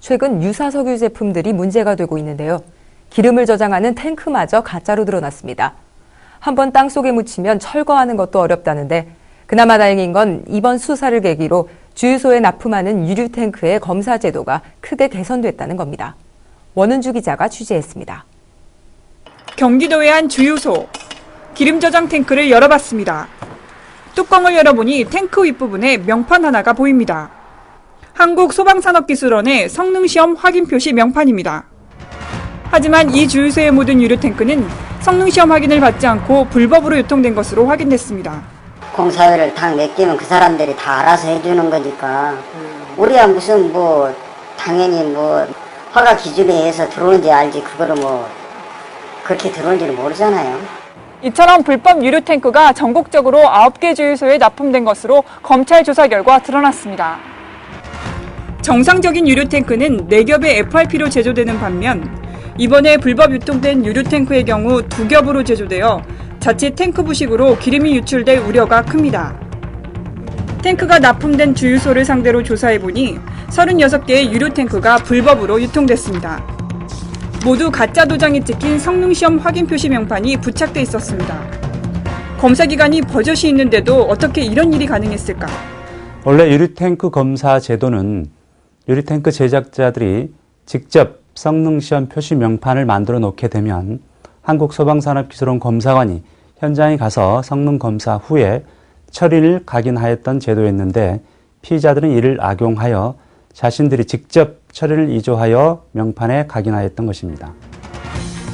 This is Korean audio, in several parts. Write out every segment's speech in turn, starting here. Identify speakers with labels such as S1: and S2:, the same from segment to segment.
S1: 최근 유사석유 제품들이 문제가 되고 있는데요. 기름을 저장하는 탱크마저 가짜로 드러났습니다. 한번 땅속에 묻히면 철거하는 것도 어렵다는데 그나마 다행인 건 이번 수사를 계기로 주유소에 납품하는 유류 탱크의 검사 제도가 크게 개선됐다는 겁니다. 원은주 기자가 취재했습니다.
S2: 경기도의 한 주유소. 기름 저장 탱크를 열어봤습니다. 뚜껑을 열어보니 탱크 윗부분에 명판 하나가 보입니다. 한국소방산업기술원의 성능시험 확인 표시 명판입니다. 하지만 이 주유소에 묻은 유류 탱크는 성능시험 확인을 받지 않고 불법으로 유통된 것으로 확인됐습니다.
S3: 공사비를 다 맡기면 그 사람들이 다 알아서 해주는 거니까 우리야 무슨 당연히 허가 기준에 의해서 들어오는지 알지 그거를 그렇게 들어오는지는 모르잖아요.
S2: 이처럼 불법 유류 탱크가 전국적으로 9개 주유소에 납품된 것으로 검찰 조사 결과 드러났습니다. 정상적인 유류 탱크는 4겹의 FRP로 제조되는 반면 이번에 불법 유통된 유류 탱크의 경우 2겹으로 제조되어 자칫 탱크 부식으로 기름이 유출될 우려가 큽니다. 탱크가 납품된 주유소를 상대로 조사해보니 36개의 유류 탱크가 불법으로 유통됐습니다. 모두 가짜 도장이 찍힌 성능시험 확인 표시 명판이 부착돼 있었습니다. 검사 기간이 버젓이 있는데도 어떻게 이런 일이 가능했을까?
S4: 원래 유류탱크 검사 제도는 유류탱크 제작자들이 직접 성능시험 표시 명판을 만들어 놓게 되면 한국소방산업기술원 검사관이 현장에 가서 성능 검사 후에 처리를 각인하였던 제도였는데 피의자들은 이를 악용하여 자신들이 직접 처리를 위조하여 명판에 각인하였던 것입니다.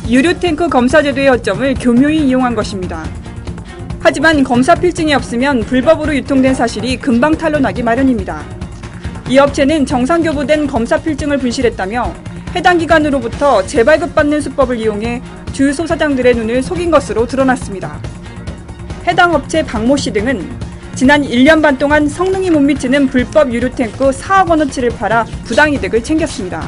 S2: 유류탱크 검사 제도의 허점을 교묘히 이용한 것입니다. 하지만 검사 필증이 없으면 불법으로 유통된 사실이 금방 탄로나기 마련입니다. 이 업체는 정상교부된 검사 필증을 분실했다며 해당 기관으로부터 재발급받는 수법을 이용해 주유소 사장들의 눈을 속인 것으로 드러났습니다. 해당 업체 박모 씨 등은 지난 1년 반 동안 성능이 못 미치는 불법 유류탱크 4억 원어치를 팔아 부당이득을 챙겼습니다.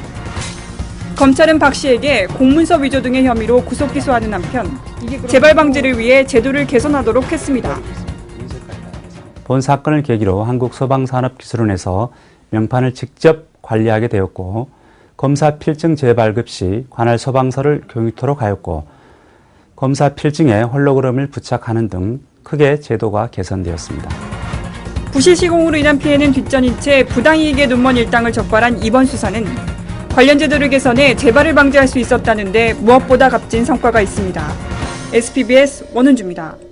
S2: 검찰은 박 씨에게 공문서 위조 등의 혐의로 구속 기소하는 한편 재발 방지를 위해 제도를 개선하도록 했습니다.
S4: 본 사건을 계기로 한국소방산업기술원에서 명판을 직접 관리하게 되었고 검사 필증 재발급 시 관할 소방서를 교육토록 하였고 검사 필증에 홀로그램을 부착하는 등 크게 제도가 개선되었습니다.
S2: 부실 시공으로 인한 피해는 뒷전인 채 부당이익의 눈먼 일당을 적발한 이번 수사는 관련 제도를 개선해 재발을 방지할 수 있었다는데 무엇보다 값진 성과가 있습니다. SPBS 원은주입니다.